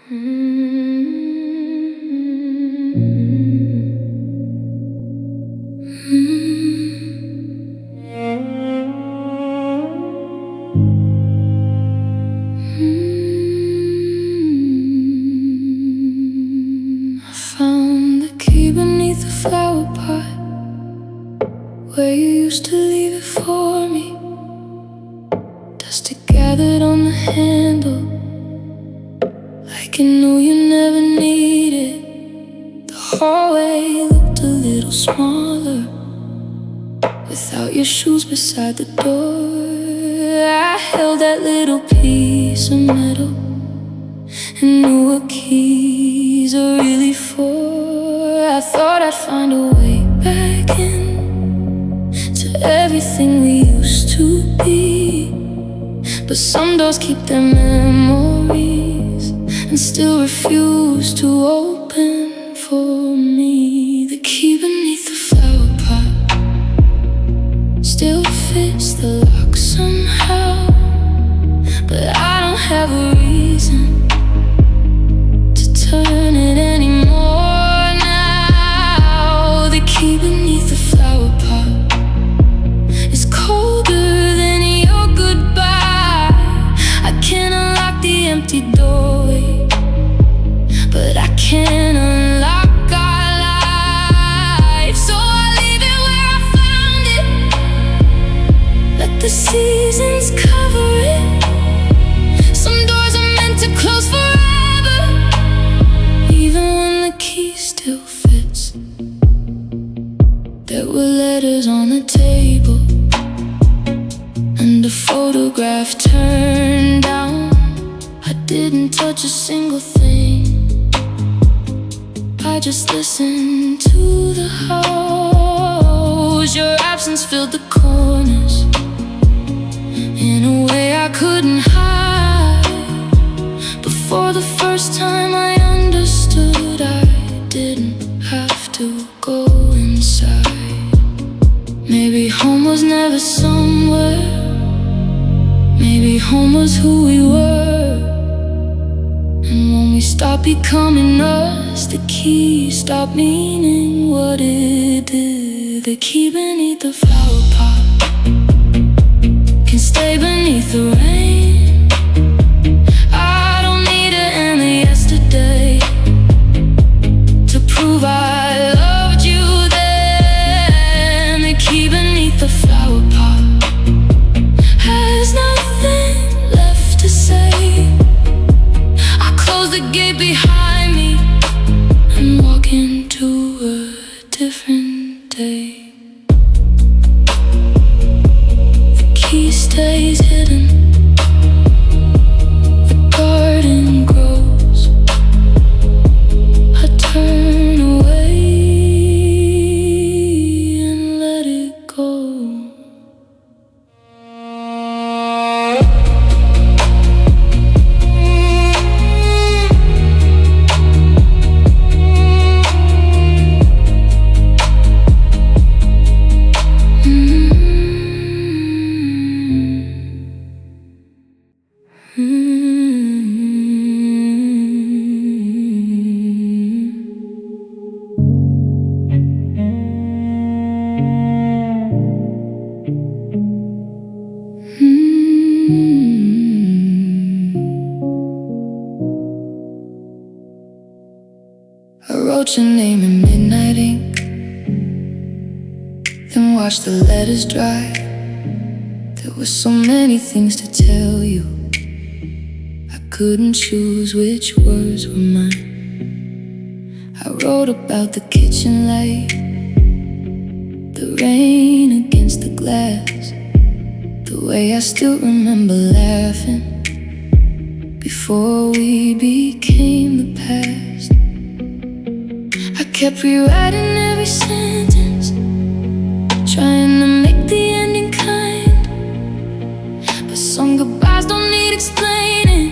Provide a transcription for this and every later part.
Found the key beneath the flower pot where you used to leave it for me. Dust it gathered on the handle like you knew you never needed. The hallway looked a little smaller without your shoes beside the door. I held that little piece of metal and knew what keys are really for. I thought I'd find a way back in to everything we used to be, but some doors keep their memories and still refuse to open for me. The key beneath the flower pot still fits the lock somehow, but I don't have a reason to turn it anymore now. The key beneath the flower pot is colder than your goodbye. I can't unlock the empty doorway, but I can unlock our life. So I leave it where I found it, let the seasons cover it. Some doors are meant to close forever, even when the key still fits. There were letters on the table and a photograph turned down. I didn't touch a single thing, I just listened to the house. Your absence filled the corners in a way I couldn't hide. Before the first time I understood, I didn't have to go inside. Maybe home was never somewhere, maybe home was who we were. And when we stopped becoming us, the key stopped meaning what it did. The key beneath the flower pot can stay beneath the rain. I don't need it in the yesterday to prove I loved you then. The key beneath the flower pot has nothing left to say. I close the gate behind me and walk into a different day. The key stays hidden, the garden grows. I turn away and let it go. I wrote your name in midnight ink, then watched the letters dry. There were so many things to tell you, I couldn't choose which words were mine. I wrote about the kitchen light, the rain against the glass, the way I still remember laughing before we became the past. I kept rewriting every sentence, trying to make the ending kind, but some goodbyes don't need explaining,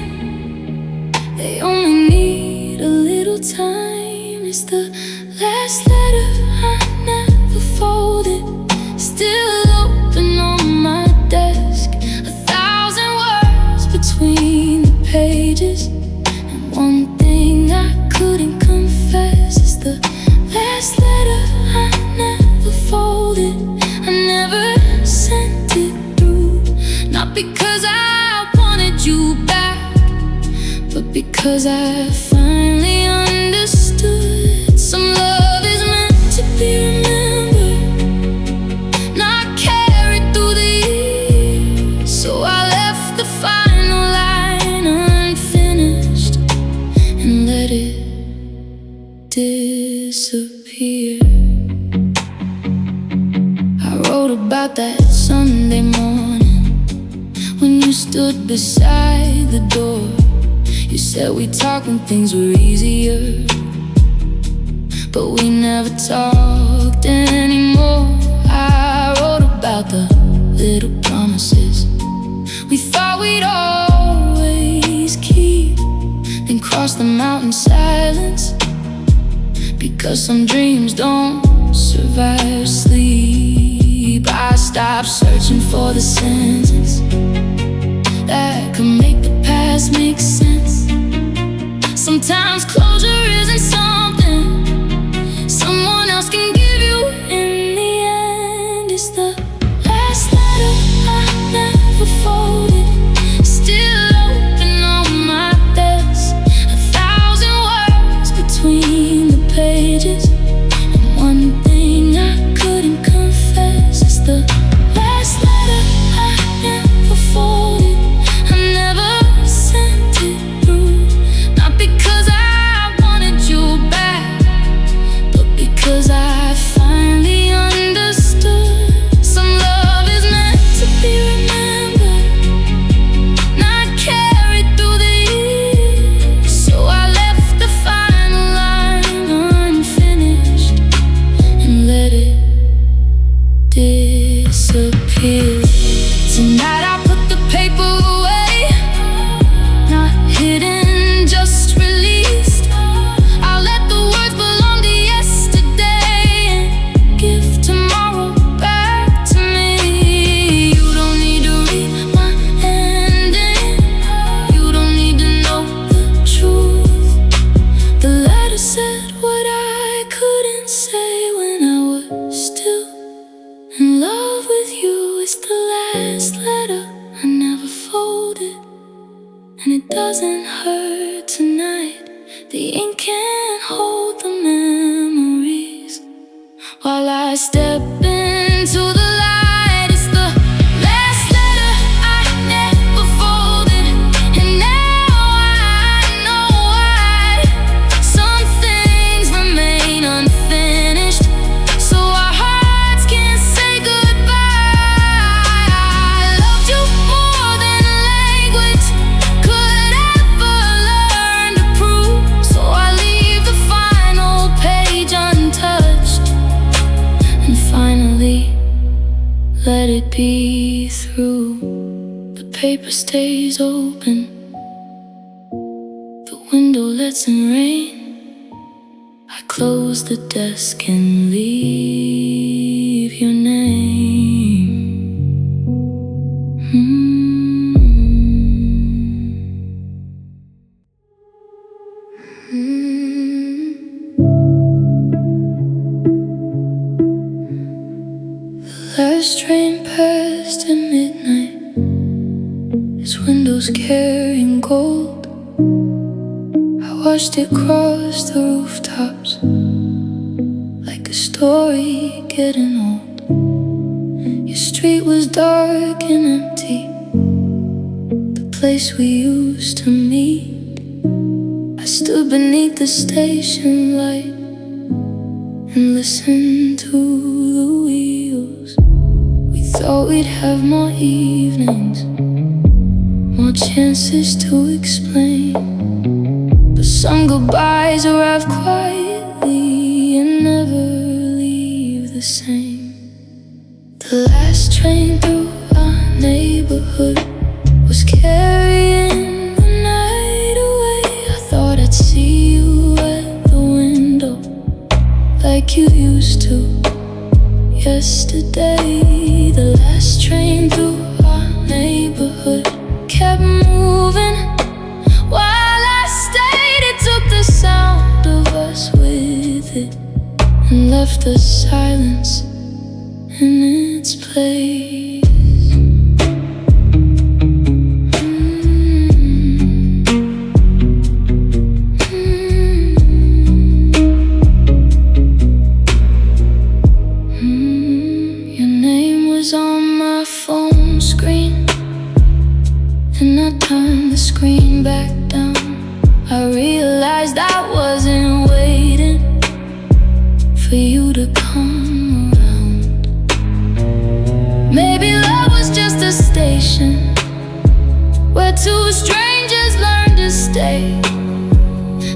they only need a little time. It's the last letter I never folded, still open on my desk. 1,000 words between the pages, and one thing because I wanted you back, but because I finally understood. Some love is meant to be remembered, not carried through the years. So I left the final line unfinished and let it disappear. I wrote about that Sunday morning when you stood beside the door. You said we'd talk when things were easier, but we never talked anymore. I wrote about the little promises we thought we'd always keep, then cross them out in silence, because some dreams don't survive sleep. I stopped searching for the sentence that could make the past make sense. Sometimes closure isn't something someone else can give you. In the end, it's the last letter I never folded, still open on my desk. 1,000 words between the pages, and one thing I couldn't confess is the last letter I never folded. I never sent it through, not because I wanted you back, but because I finally understood. Some love is meant to be remembered, not carried through the years. So I left the final line unfinished and let it disappear. Tonight I put the paper away, not hidden, just released. I'll let the words belong to yesterday and give tomorrow back to me. You don't need to read my ending, you don't need to know the truth. The letter said what I couldn't say when I was still in love with you. It's the last letter I never folded, and it doesn't hurt tonight. The ink can't hold the memories while I step into the light. It's the last letter I never folded, and now I know why. Some things remain unfinished, so our hearts can't say goodbye. I loved you more than language could ever learn to prove, so I leave the final page untouched and finally let it be through. The paper stays open, the window lets in rain. I close the desk and leave your name. Last train passed at midnight, its windows carrying gold. I watched it cross the rooftops like a story getting old. Your street was dark and empty, the place we used to meet. I stood beneath the station light and listened to the wheels. We thought we'd have more evenings, more chances to explain, but some goodbyes arrive quietly and never leave the same. The last train through our neighborhood was carrying the night away. I thought I'd see you at the window like you used to yesterday. The last train through our neighborhood kept moving while I stayed. It took the sound of us with it and left the silence in its place. I realized I wasn't waiting for you to come around. Maybe love was just a station where two strangers learned to stay,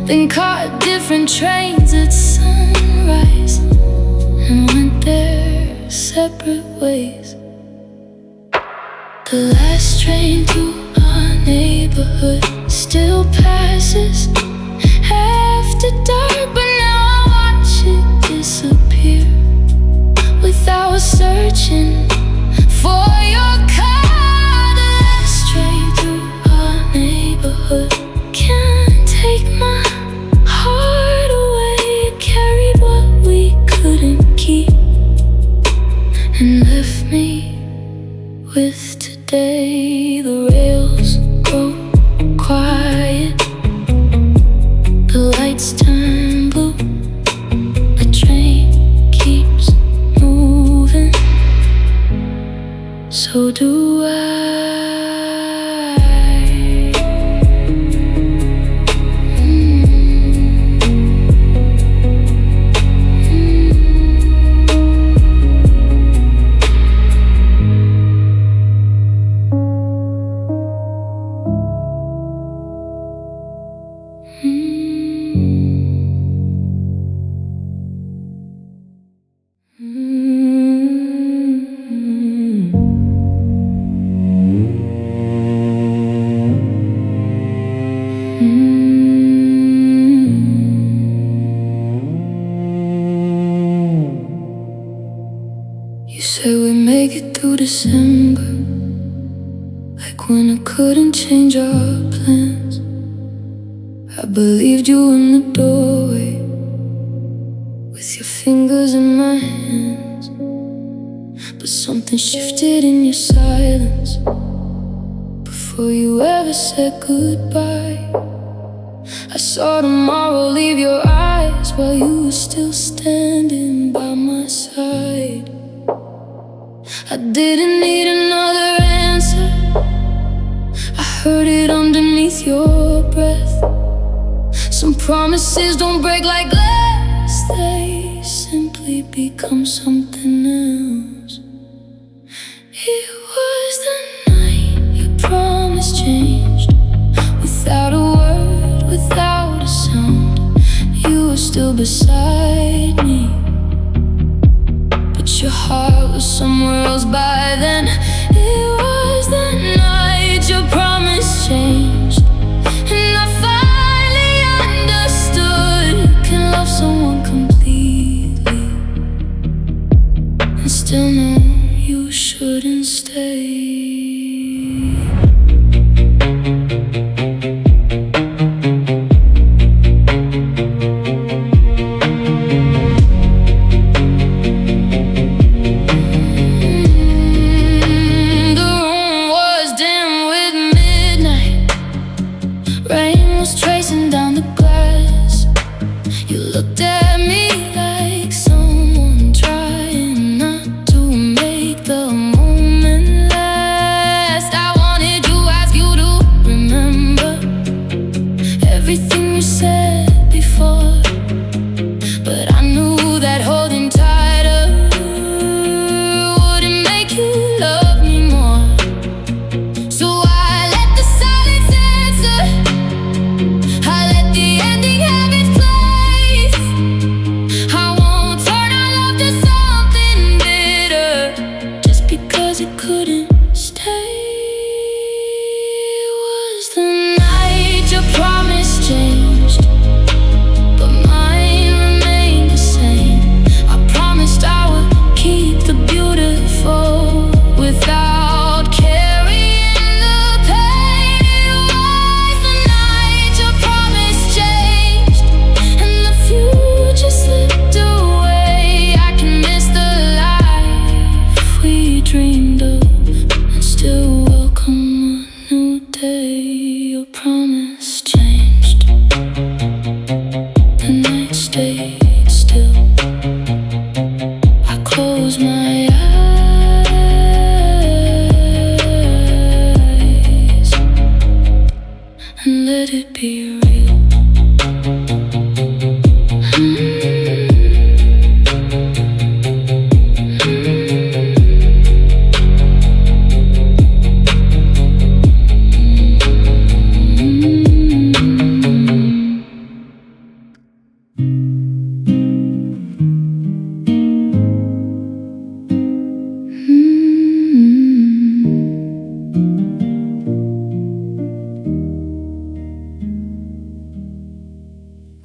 then caught different trains at sunrise and went their separate ways. The last train through our neighborhood still passes after dark, but now I watch it disappear without searching for your car. The last train through our neighborhood can't take my heart away. It carried what we couldn't keep and left me with today. The rails go quiet, the lights turn blue, the train keeps moving, so do I. You say we make it through December, like when I couldn't change our plans. I believed you in the doorway with your fingers in my hands, but something shifted in your silence before you ever said goodbye. I saw tomorrow leave your eyes while you were still standing by my side. I didn't need another answer, I heard it underneath your breath. Some promises don't break like glass, they simply become something else. It was the night your promise changed, without a word, without a sound. You were still beside me, but your heart was somewhere else by then. It was the night your promise changed, and I finally understood you can love someone completely and still know you shouldn't stay. Tracing down the glass, you looked at me like someone trying not to make the moment last. I wanted to ask you to remember everything you said before, but I knew that holding tighter wouldn't make you love me more. So I let the silence answer, I let the ending have its place. I won't turn our love to something bitter just because it couldn't stay. It was the night your promise changed, but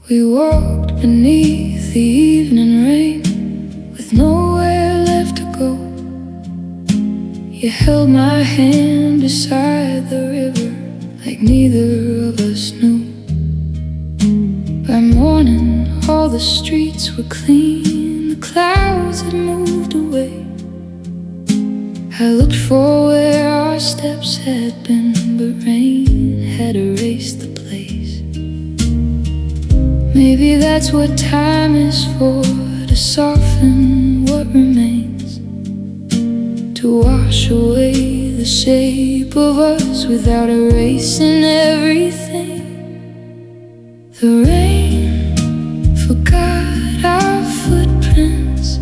We walked beneath the evening rain, with nowhere left to go. You held my hand beside the river, like neither of us knew. By morning, all the streets were clean, the clouds had moved away. I looked for where our steps had been, but rain had erased the place. Maybe that's what time is for, to soften what remains, to wash away the shape of us without erasing everything. The rain forgot our footprints,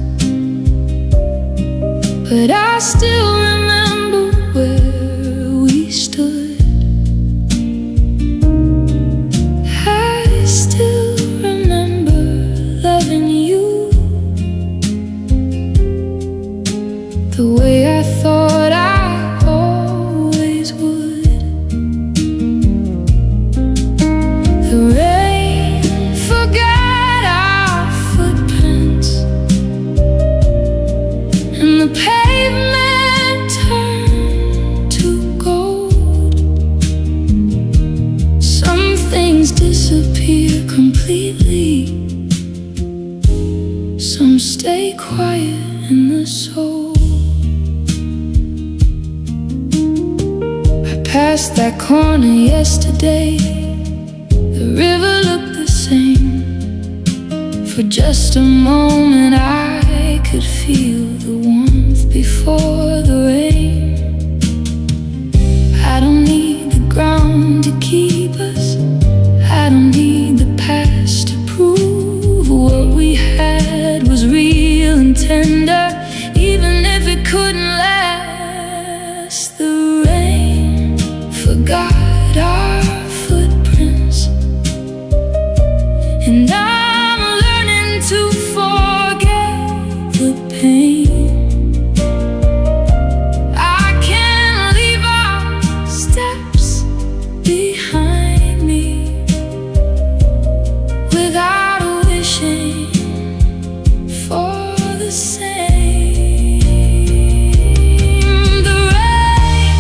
but I still remember where we stood. I still remember loving you the way I thought I always would. The rain forgot our footprints, and the pavement turned to gold. Some things disappear completely, some stay quiet in the soul. I passed that corner yesterday, the river looked the same. For just a moment I could feel the warmth before the rain. I don't need the ground to keep us, I don't need the past to prove what we had was real and tender, even if it couldn't last. The rain forgot our footprints, and I'm learning to forget the pain. I can't leave our steps behind me without wishing for the same. The rain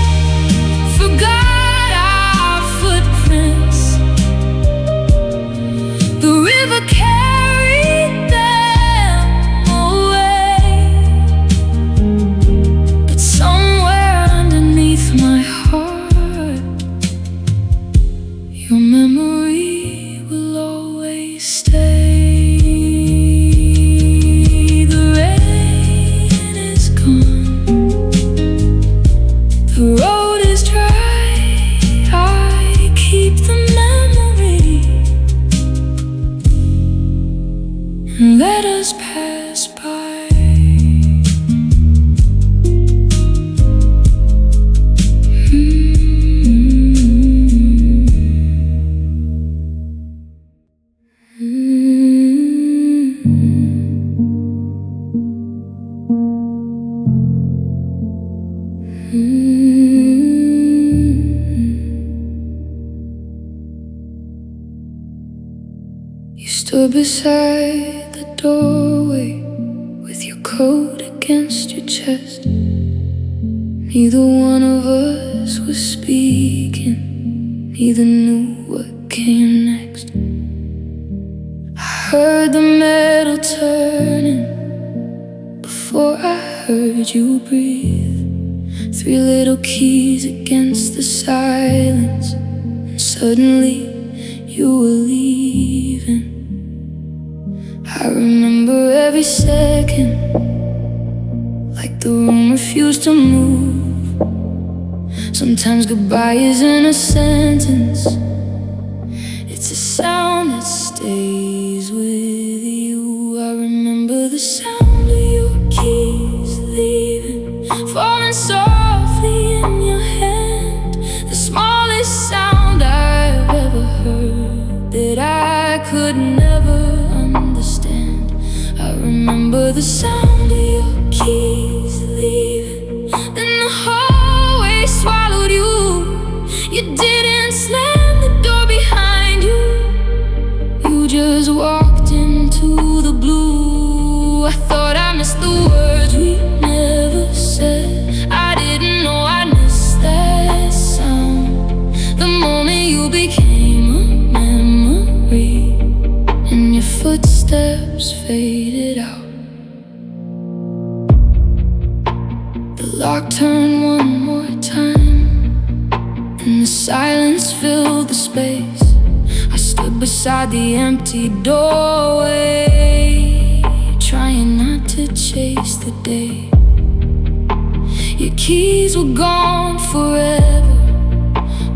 forgot our footprints, the river carried them away, but somewhere underneath my heart, your memory will always stay. The rain is gone, the road is dry, I keep the memory, and let us pass by. You stood beside the doorway with your coat against your chest. Neither one of us was speaking, neither knew what came next. I heard the metal turning before I heard you breathe. 3 little keys against the silence, and suddenly you were leaving. I remember every second, like the room refused to move. Sometimes goodbye isn't a sentence, it's a sound that stays with you. I remember the sound of your keys leaving, falling softly in your hand, the smallest sound I've ever heard that I could never understand. I remember the sound of your keys leaving, then the hallway swallowed you. You didn't slam the door behind you, you just walked into the blue. I thought I missed the words we never said. I didn't know I missed that sound. The moment you became a memory, and your footsteps faded out. The lock turned one more time, and the silence filled the space. I stood beside the empty doorway, trying not to chase the day. Your keys were gone forever,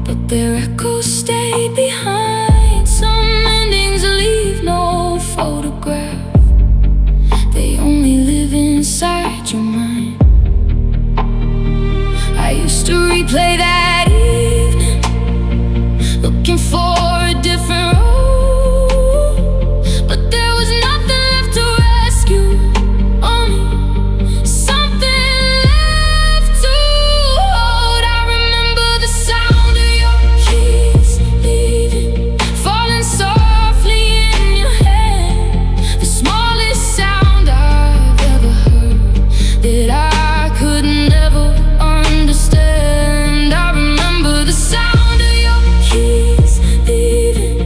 but their echoes stayed behind. Some endings leave no photograph, they only live inside your mind. I used to replay that evening, looking for a different road, but there was nothing left to rescue, only something left to hold. I remember the sound of your keys leaving, falling softly in your hand. The smallest sound I've ever heard, that I could never understand. I remember the sound of your keys leaving,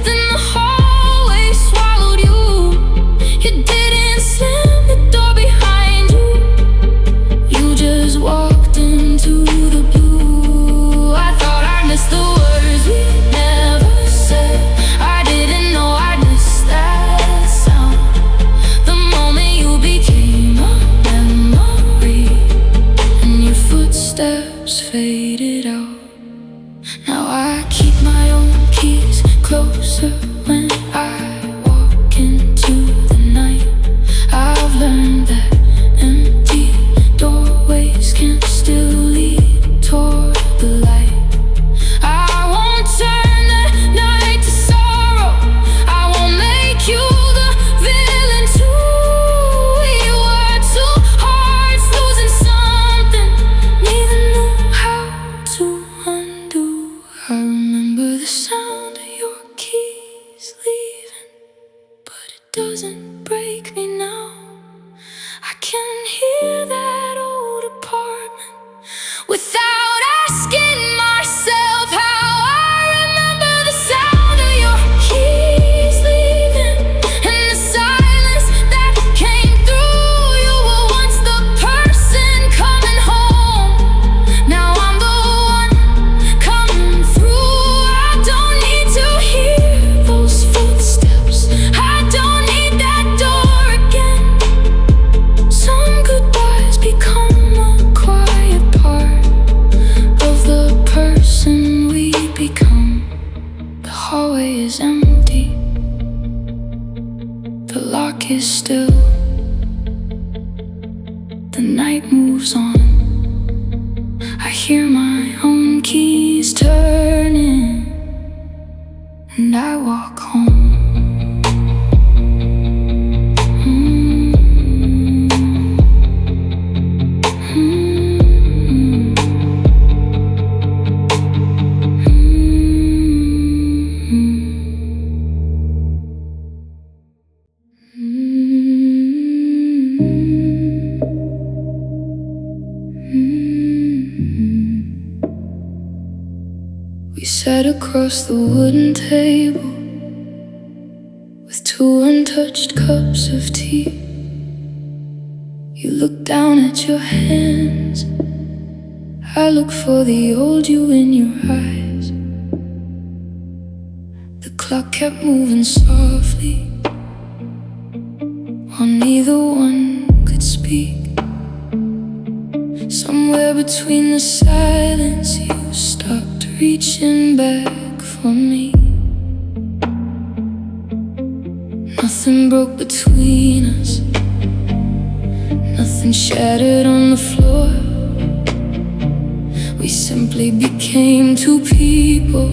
then the hallway swallowed you. You didn't slam the door behind you, you just walked into the blue. I thought I missed the words we never said. I didn't know I missed that sound. The moment you became a memory, and your footsteps faded out. Now I keep my own keys closer when I walk into the night. I've learned that empty doorways can still lead toward the light. I won't turn the night to sorrow, I won't make you the villain too. We were two hearts losing something, neither knew how to undo. I remember the sound of your keys leaving, but it doesn't break me now. I can hear that old apartment without asking myself how. I remember the sound of your keys leaving, and the silence that came through. You were once the person coming home, now I'm the one coming through. I don't need to hear those footsteps, I don't need that door again. Some goodbyes become a quiet part of the person we become. The hallway is empty, the lock is still. The night moves on, I hear my own keys turning, and I walk home. We sat across the wooden table with two untouched cups of tea. You looked down at your hands, I look for the old you in your eyes. The clock kept moving softly, while neither one could speak. Somewhere between the silence, you stopped reaching back for me. Nothing broke between us, nothing shattered on the floor. We simply became two people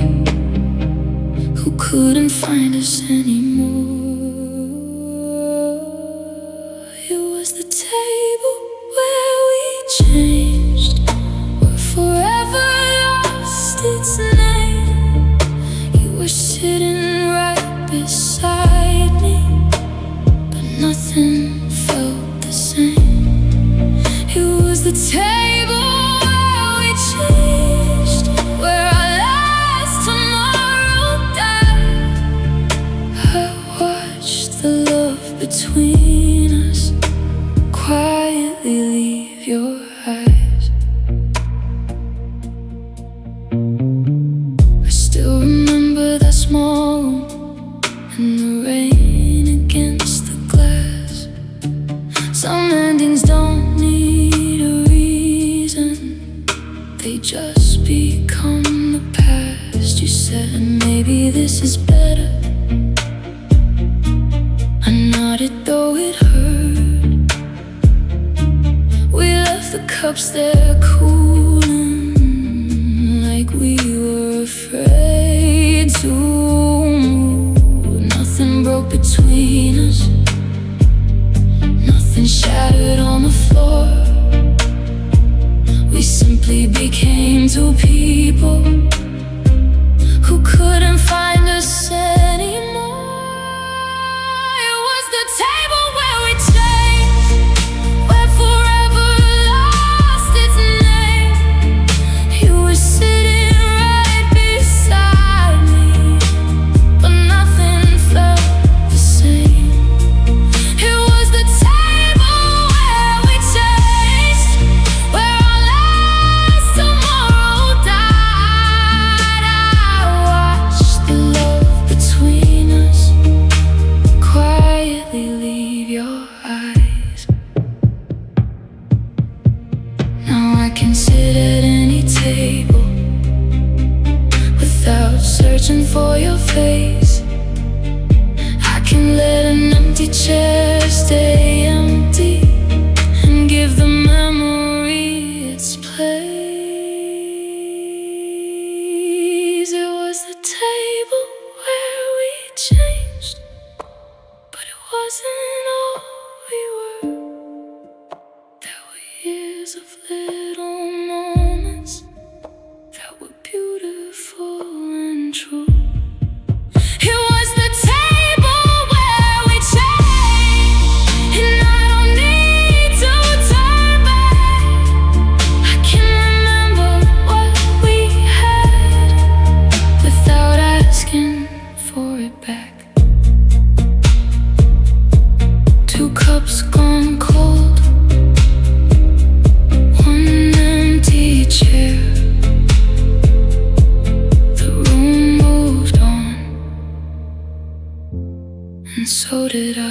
who couldn't find us anymore. It was the table where we changed, were forever lost its name. You were sitting right beside between us. Quietly leave your eyes. I still remember that small room and the rain against the glass. Some endings don't need a reason, they just become the past. You said maybe this is better. I nodded though it hurt. We left the cups there cooling, like we were afraid to move. Nothing broke between us, nothing shattered on the floor. We simply became two people who couldn't find us anymore. It was the table where we changed, where forever lost its name. You were sitting right beside me, but nothing felt the same. It was the table where we changed, where our last tomorrow died. I watched the love between us quietly leave your eyes. Now I can sit at any table without searching for your face. I can let an empty chair stay empty and give the memory its place. It was the table where we changed, but it wasn't all we were. There were years of little moments that were beautiful and true. It was the table where we changed, and I don't need to turn back. I can remember what we had without asking for it back. Two cups gone cold, one empty chair. The room moved on, and so did I.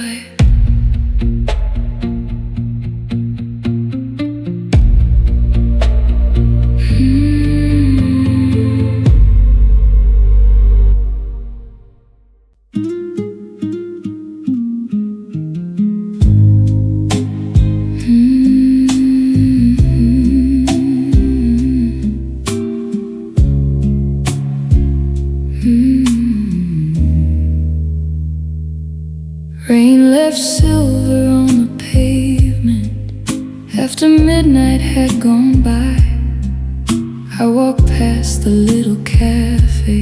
Rain left silver on the pavement after midnight had gone by. I walked past the little cafe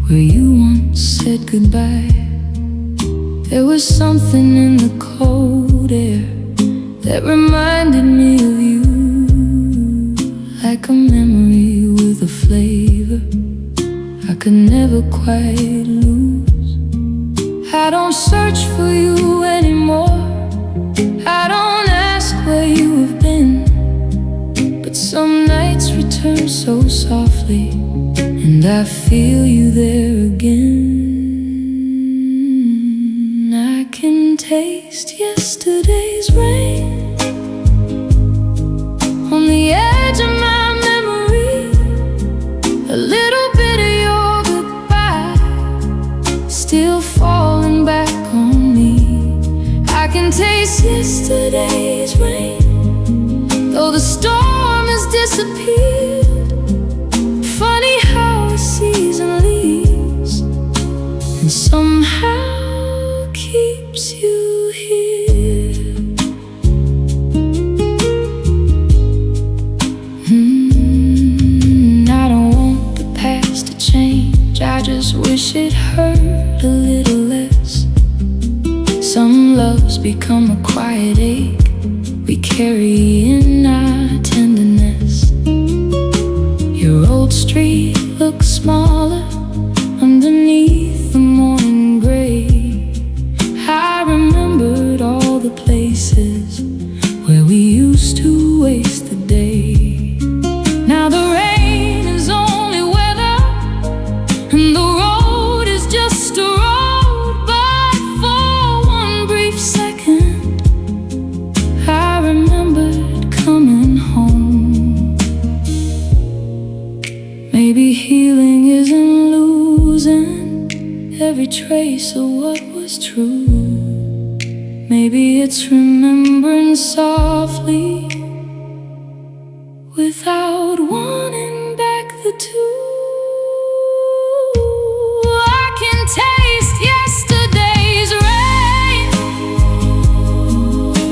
where you once said goodbye. There was something in the cold air that reminded me of you, like a memory with a flavor I could never quite lose. I don't search for you anymore, I don't ask where you have been, but some nights return so softly, and I feel you there again. I can taste yesterday's rain on the edge of my memory, a little bit of your goodbye still falling back on me. I can taste yesterday's rain, though the storm has disappeared. Funny how a season leaves and somehow keeps you here. I don't want the past to change, I just wish it hurt a little less. Some loves become a quiet ache we carry in our tenderness. Your old street looks smaller underneath the morning gray. I remember to what was true. Maybe it's remembering softly without wanting back the two. I can taste yesterday's rain,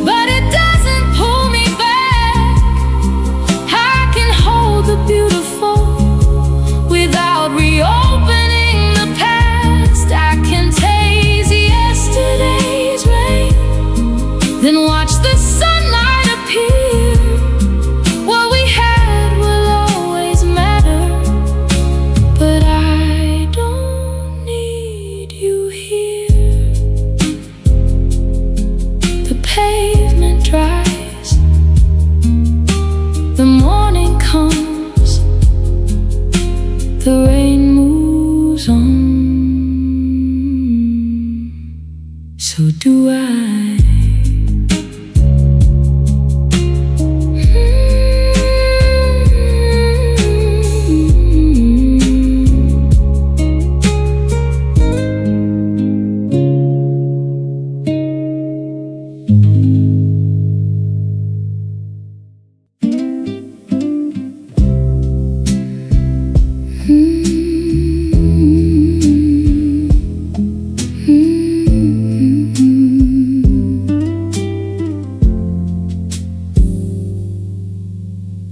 but it doesn't pull me back. I can hold the beautiful without reopening the past. I can taste yesterday's rain, then watch the sunlight appear. What we had will always matter, but I don't need you here. The pavement dries, the morning comes, the rain moves on. So do I.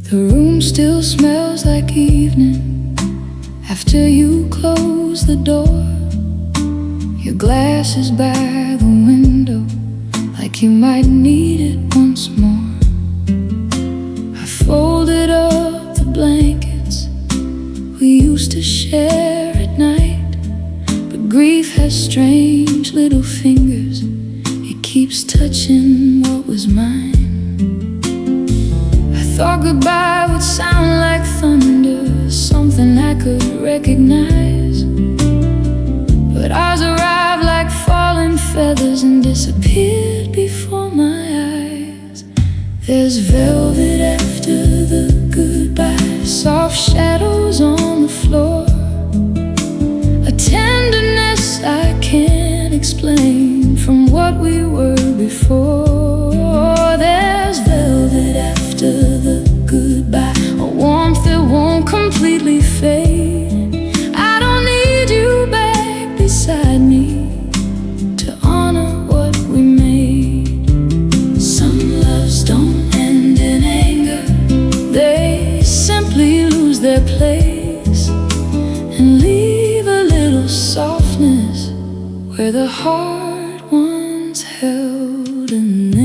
The room still smells like evening after you close the door. Your glass is by the window, like you might need it once more. I folded up the blankets we used to share at night, but grief has strange little fingers. It keeps touching what was mine. Thought goodbye would sound like thunder, something I could recognize, but ours arrived like falling feathers and disappeared before my eyes. There's velvet after the goodbye, soft shadows on the floor, a tenderness I can't explain from what we were before. There's velvet after the goodbye, a warmth that won't completely fade. I don't need you back beside me to honor what we made. Some loves don't end in anger, they simply lose their place and leave a little softness where the heart once held a name.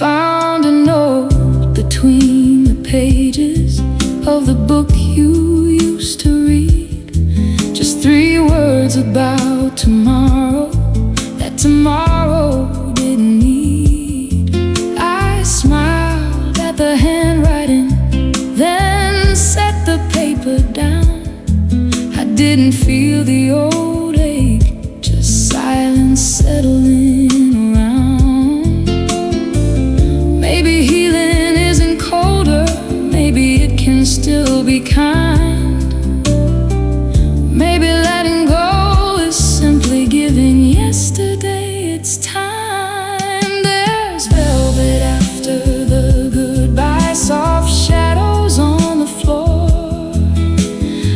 Found a note between the pages of the book you used to read. Just 3 words about tomorrow that tomorrow didn't need. I smiled at the handwriting, then set the paper down. I didn't feel the old ache, just silence settling around. Maybe healing isn't colder, maybe it can still be kind. Maybe letting go is simply giving yesterday its time. There's velvet after the goodbye, soft shadows on the floor,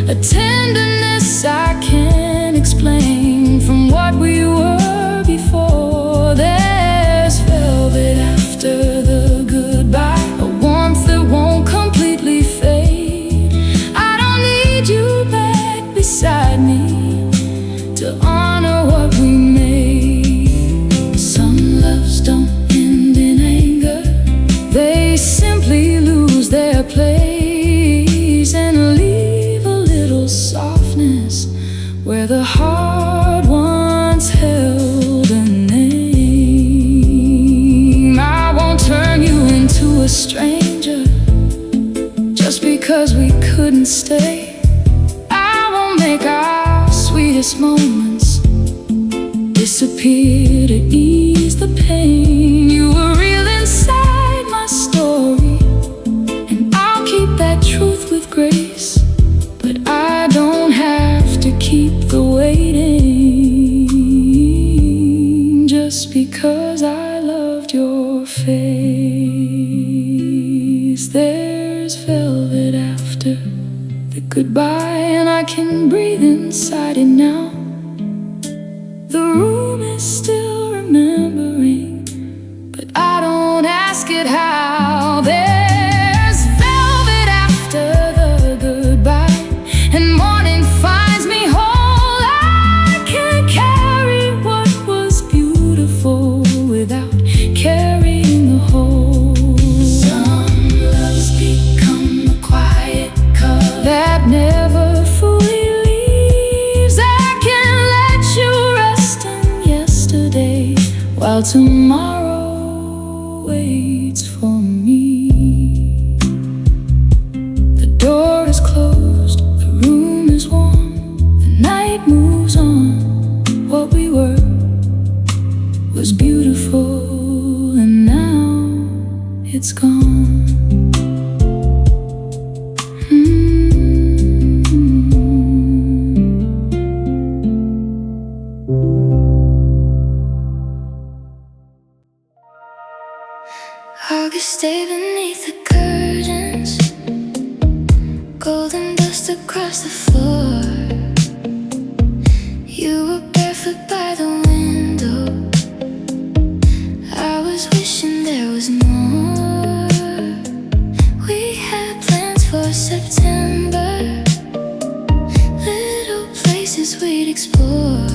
a tenderness I can't explain from what we were before. There's velvet after the goodbye, a warmth that won't completely fade. I don't need you back beside me to honor what we made. Some loves don't end in anger, they simply lose their place and leave a little softness where the heart once held a name. I won't turn you into a stranger just because we couldn't stay. I won't make our sweetest moments disappear to ease the pain. You were real inside my story, and I'll keep that truth with grace. because I loved your face. There's velvet after the goodbye, and I can breathe inside it now. The room is still remembering, but I don't ask it how. There's velvet after the goodbye, and morning finds me whole. I can carry what was beautiful without carrying the whole. Some loves become a quiet color that never fully leaves. I can let you rest in yesterday while tomorrow waits for me. The door is closed, the room is warm, the night moves on. What we were was beautiful, and now it's gone. August day beneath the curtains, golden dust across the floor. You were barefoot by the window. I was wishing there was more. We had plans for September, little places we'd explore.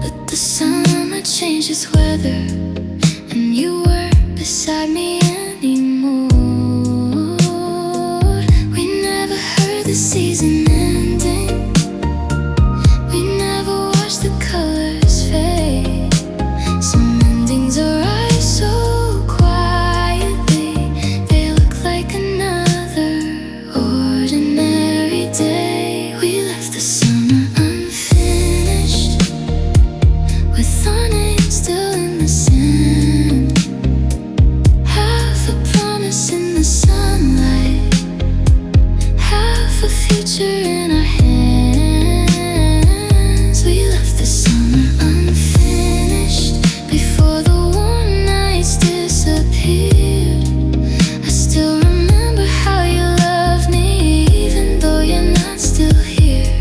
But the summer changed its weather, and you weren't beside me anymore. We never heard the season ending. We never watched the colors fade. Some endings arrive so quietly, they look like another ordinary day. We left the summer unfinished, with our names still in the sand. Half a promise in the sunlight, half a future in our hands. We left the summer unfinished before the warm nights disappeared. I still remember how you loved me, even though you're not still here.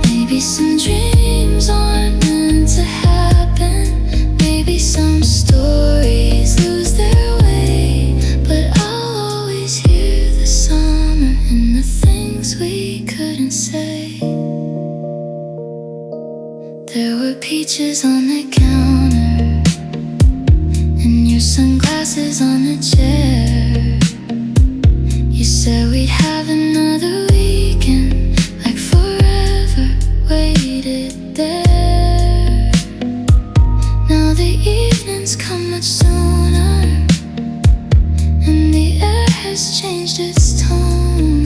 Maybe some dreams aren't meant to happen. Maybe some stories lose their way. But I'll always hear the summer and the things we couldn't say. There were peaches on the counter, and your sunglasses on the chair. You said we'd have another weekend, like forever waited there. Now the evenings come much sooner, and the air has changed its tone.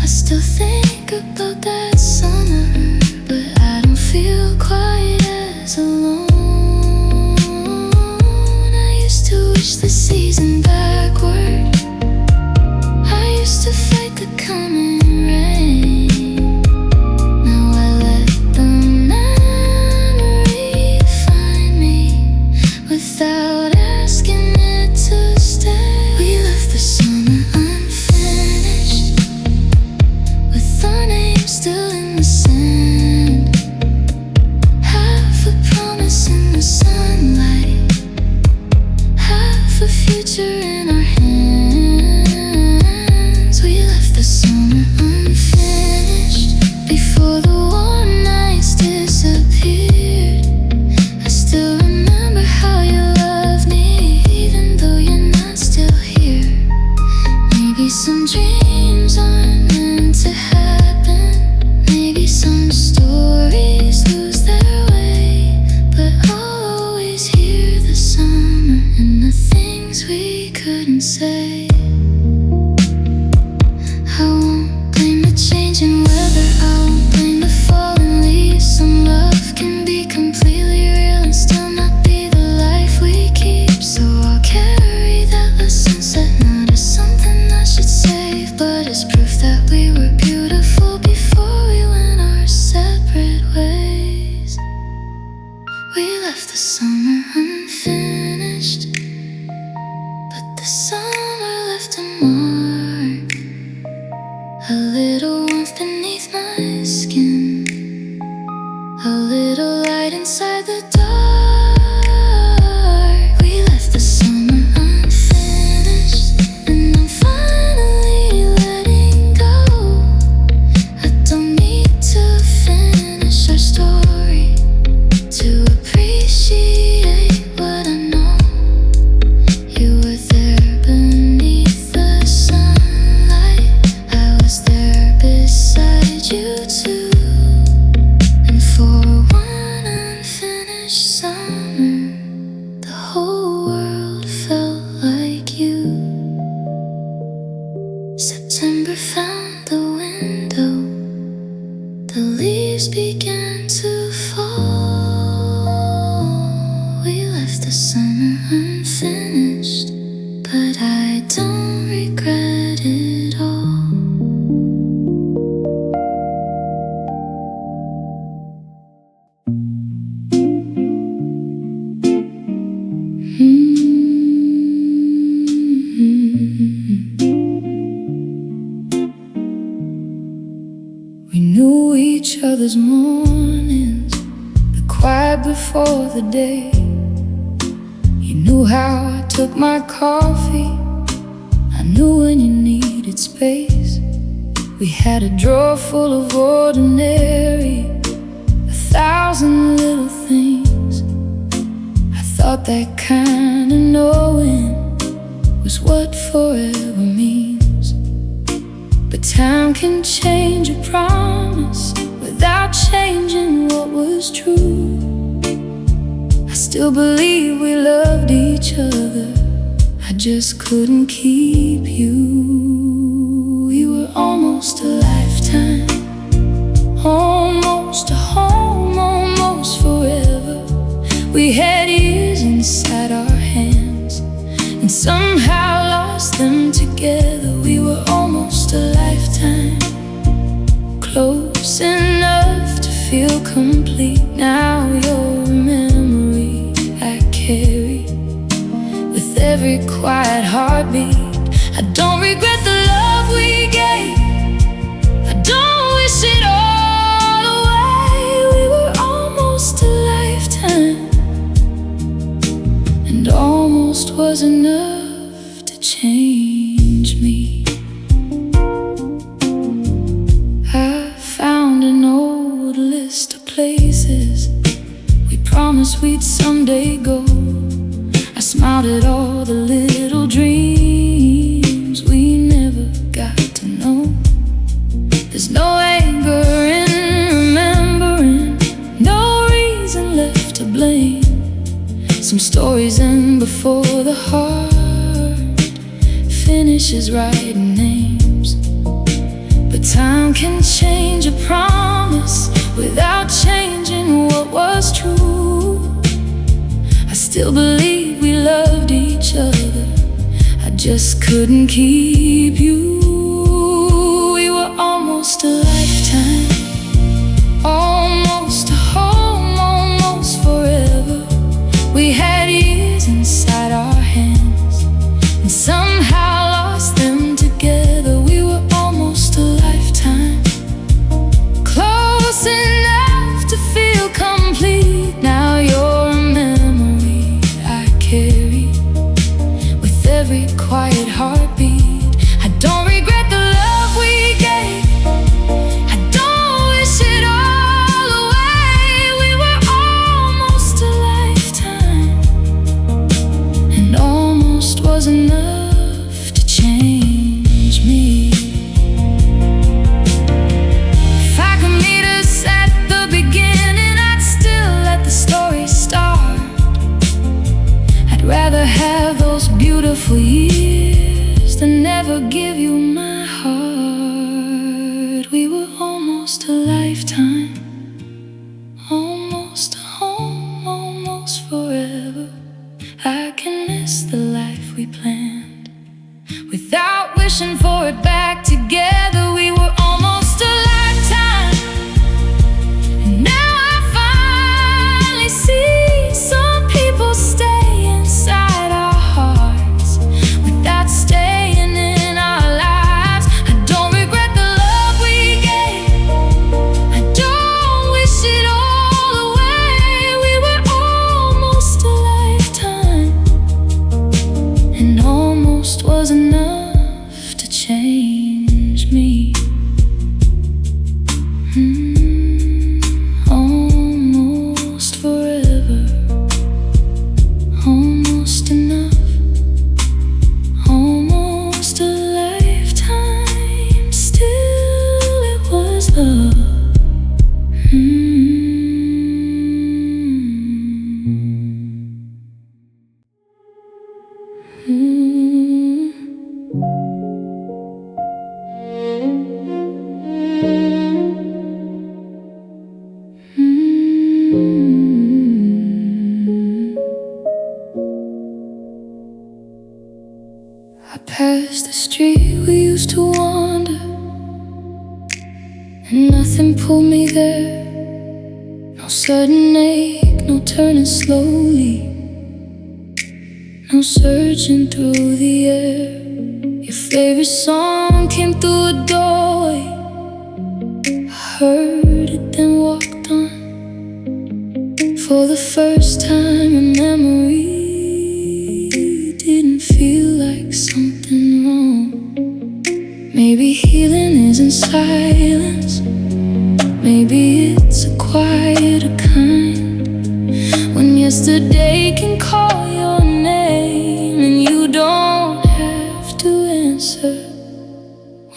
I still think about that summer, but I don't feel quite as alone. I used to wish the season backward. I used to fight the coming rain. Now I let the memory find me without asking it to stay. We left the summer unfinished, with our names still in the sand. Half a promise in the sunlight, half a future in our hands. We left the summer unfinished before the warm nights disappeared. I still remember how you loved me, even though you're not still here. Maybe some dreams aren't meant to happen. Maybe some stories lose their way. But I'll always hear the summer and the things we couldn't say. I won't blame the changing weather, I won't blame the falling leaves. Some love can be completely real and still not be the life we keep. So I'll carry that lesson set, not as something I should save, but as proof that we were beautiful before we went our separate ways. A little warmth beneath my skin, a little light inside the dark. We left the summer unfinished, and I'm finally letting go. I don't need to finish our story to appreciate what I know. You were there beneath the sunlight, I was there beside you too. And for one unfinished summer, the whole world felt like you. September found the window, the leaves began to fall. We left the summer unfinished, but I don't regret it all. We knew each other's mornings, the quiet before the day. You knew how I took my coffee, I knew when you needed space. We had a drawer full of ordinary, 1,000 little things. I thought that kind of knowing was what forever means. But time can change a promise without changing what was true. I still believe we loved each other, I just couldn't keep you. You were almost a lifetime, almost a home, almost forever. We had years inside our hands and somehow lost them together. We were almost a lifetime, close enough to feel complete. Now you're a memory I carry with every quiet heartbeat. I don't regret the love we gave, I don't wish it all away. We were almost a lifetime, and almost was enough to change me. I found an old list of places we promised we'd someday go. I smiled at all the little dreams we never got to know. There's no anger in remembering, no reason left to blame. Some stories end before the heart finishes writing names. But time can change a promise without changing what was true. I still believe we loved each other, I just couldn't keep you. We were almost a lifetime, almost a home, almost forever. We had years inside our hands and somehow lost them together. We were almost a lifetime, close enough to feel complete. Now you're a memory I carry with every quiet heartbeat. I don't regret the love we gave, I don't wish it all away. We were almost a lifetime, and almost was enough to change me. If I could meet us at the beginning, I'd still let the story start. I'd rather have those beautiful years than never give you my heart. We were almost a lifetime, almost a home, almost forever. I can miss the life we planned without wishing for it back together. We were almost a lifetime, and now I finally see some people stay inside our hearts with and nothing pulled me there. No sudden ache, no turning slowly, no searching through the air. Your favorite song came through a doorway. I heard it, then walked on. For the first time, a memory didn't feel like something wrong. Maybe healing is in silence. Maybe it's a quieter kind, when yesterday can call your name and you don't have to answer.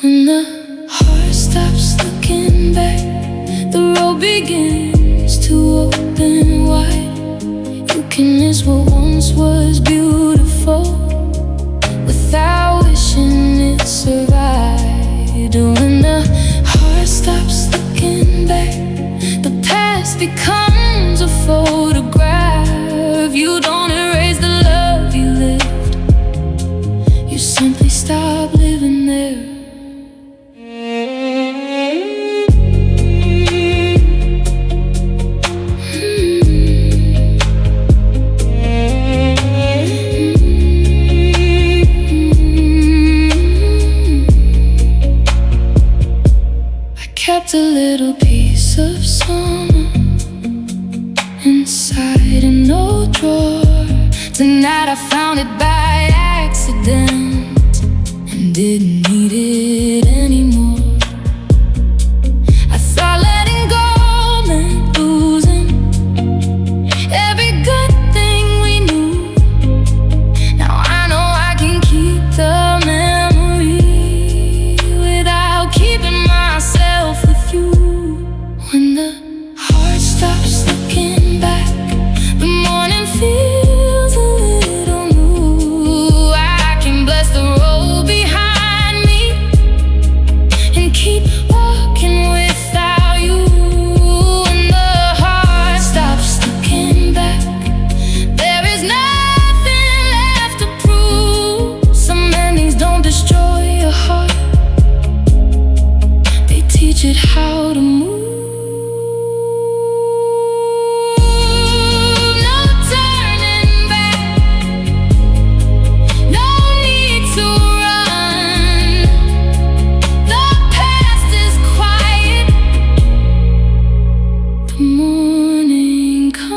When the heart stops looking back, the road begins to open wide. You can miss what once was beautiful without wishing it survived. When the heart stops looking back, the past becomes a photograph. You don't erase the love you lived, you simply stop living there. Kept a little piece of summer inside an old drawer. Tonight I found it by accident and didn't need it anymore. I thought letting go meant losing every good thing we knew. Now I know I can keep the memory without keeping myself with you. When the heart stops looking back, the morning feels a little new. I can bless the road behind me and keep walking without you. When the heart stops looking back, there is nothing left to prove. Some endings don't destroy your heart, they teach it how to move. No turning back, no need to run. The past is quiet, the morning comes.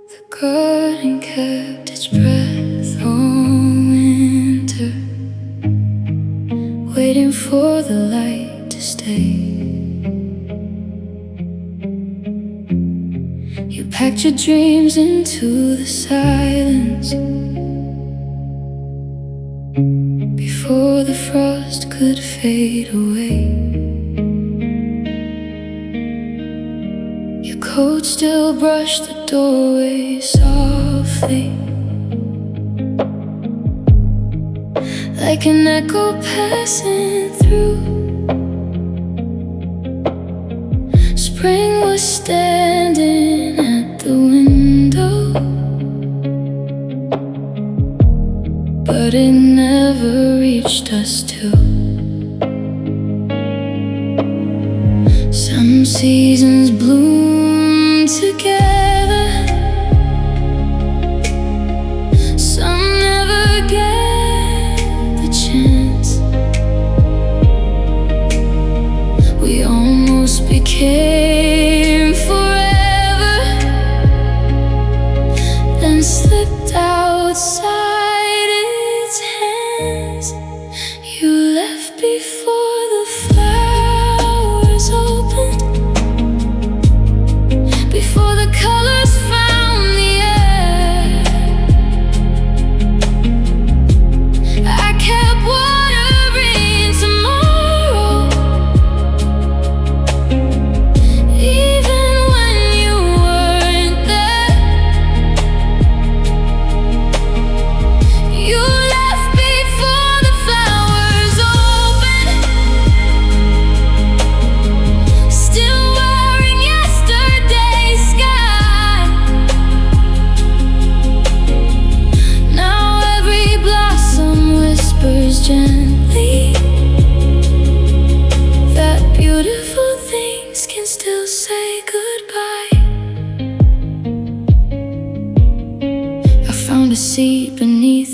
The garden kept its breath all winter, waiting for the light to stay. You packed your dreams into the silence before the frost could fade away. Your coat still brushed the doorway softly, like an echo passing through. Spring was standing at the window, but it never reached us two. Some seasons bloom together, some never get the chance. We almost became forever, then slipped outside its hands. You left before the flowers opened,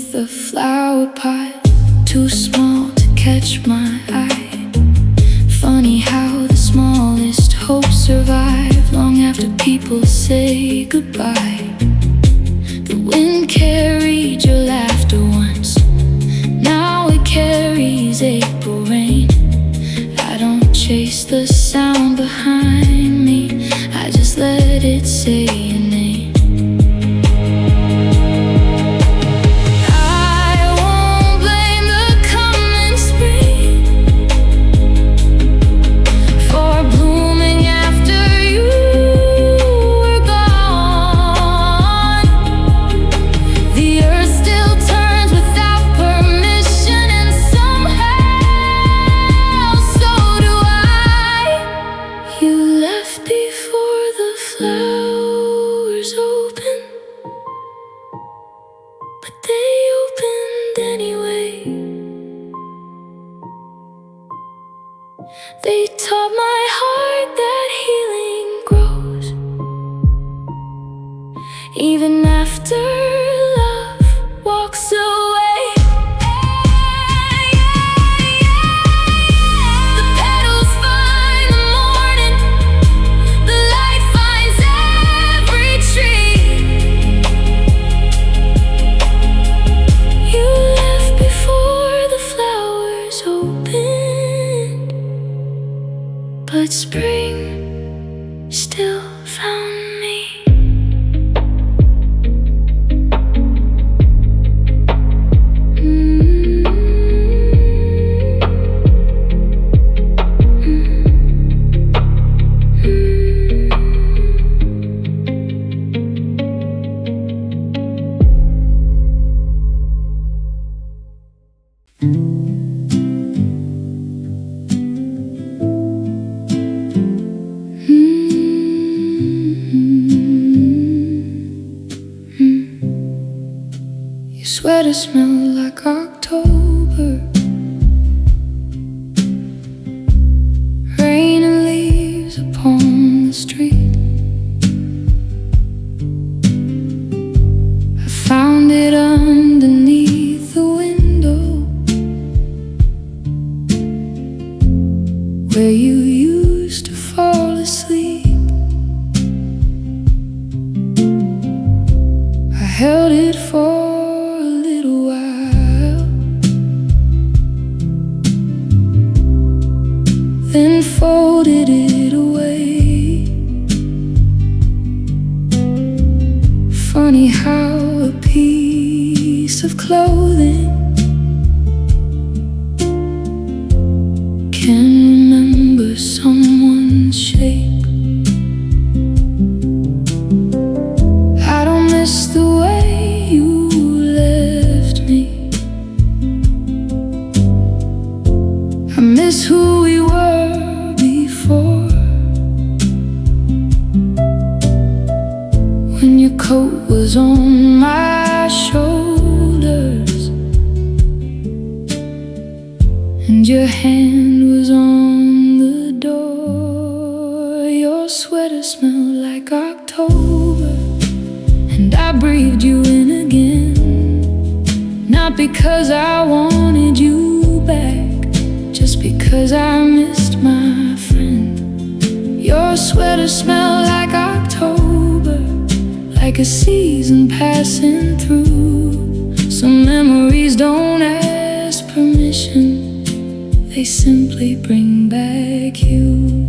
beneath the flower pot, too small to catch my eye. Funny how the smallest hopes survive long after people say goodbye. The wind carried your laughter once, now it carries April rain. I don't chase the sound behind me, I just let it say your name. They taught my heart that healing grows even after love walks away. The petals find the morning, the light finds every tree. You left before the flowers opened, but spring still found me. Your sweater smelled like October, rain and leaves upon the street. I found it underneath the window where you used to fall asleep. I held it for then folded it away. Funny how a piece of clothing can remember someone's shape. I don't miss the way you left me, I miss who we were before. When your coat was on my shoulders and your hand was on the door. Your sweater smelled like October, and I breathed you in again. Not because I wanted you back, just because I missed my friend. Your sweater smelled like October, like a season passing through. Some memories don't ask permission, they simply bring back you.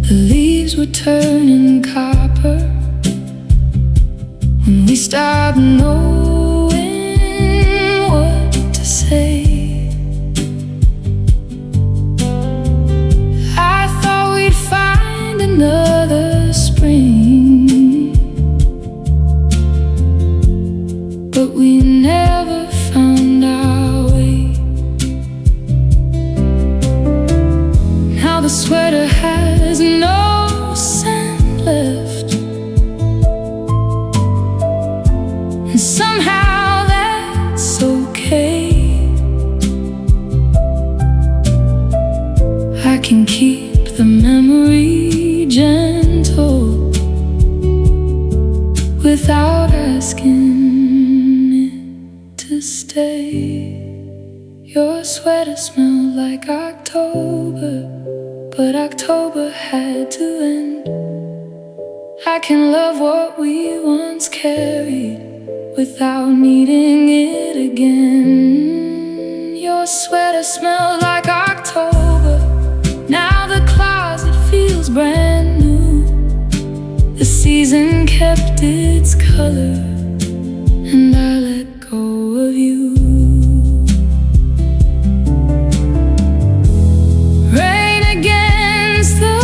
The leaves were turning copper when we stopped knowing what to say. I thought we'd find another spring, but we never found our way. Now the sweater has no scent left, and somehow that's okay. I can keep the memory gentle without asking it to stay. Your sweater smelled like October, but October had to end. I can love what we once carried without needing it again. Your sweater smelled like October, now the closet feels brand new. The season kept its color, and I let go of you. Rain against the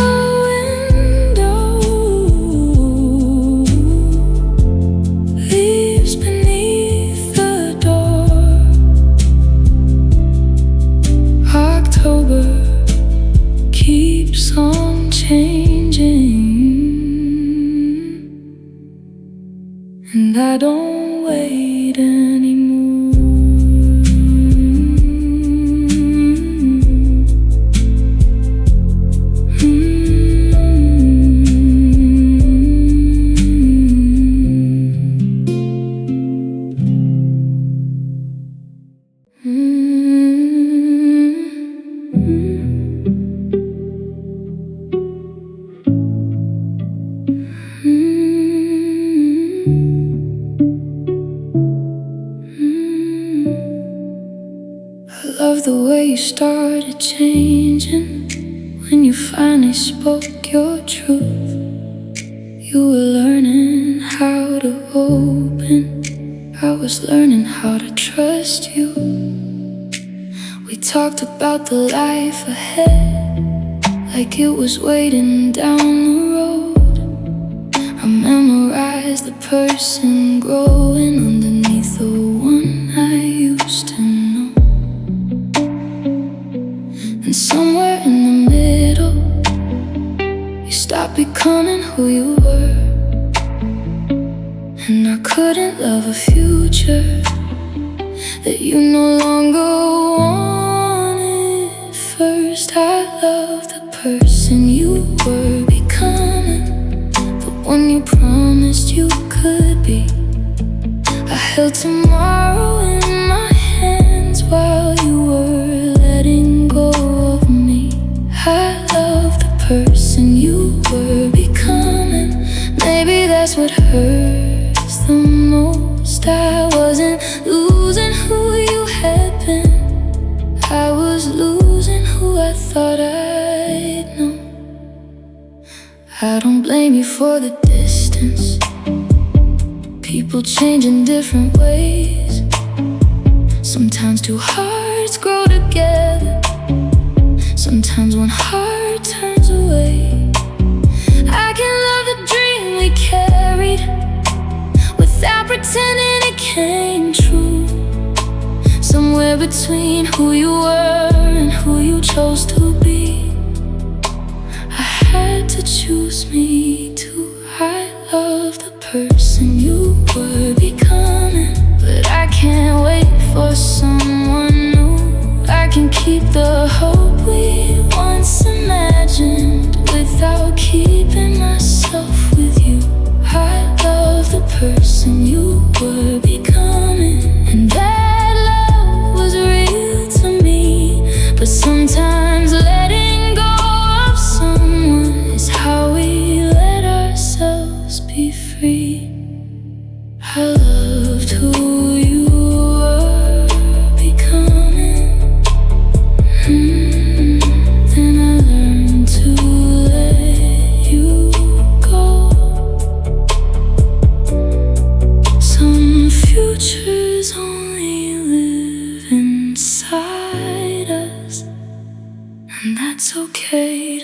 window, leaves beneath the door. October keeps on changing, and I don't wait anymore. I love the way you started changing when you finally spoke your truth. You were learning how to open, I was learning how to trust you. We talked about the life ahead like it was waiting down the road. I memorized the person growing underneath the one I used to know. And somewhere in the middle, you stopped becoming who you were. And I couldn't love a future that you no longer wanted. First I loved the person you were becoming, the one you promised you could be. I held tomorrow in my hands while you were letting go of me. I loved the person you were becoming. Maybe that's what hurts the most. I wasn't losing who you had been, I was losing who I thought I'd know. I don't blame you for the distance. People change in different ways. Sometimes two hearts grow together, sometimes one heart turns away. I can love the dream we carried without pretending it came true. Somewhere between who you were and who you chose to be, I had to choose me too. I love the person you were becoming, but I can't wait for someone new. I can keep the hope we once imagined without keeping myself with you. I love the person you were becoming, and that love was real to me. But sometimes letting go of someone is how we let ourselves be free. I loved who you were becoming, then I learned to let you go. Some futures only live inside us, and that's okay.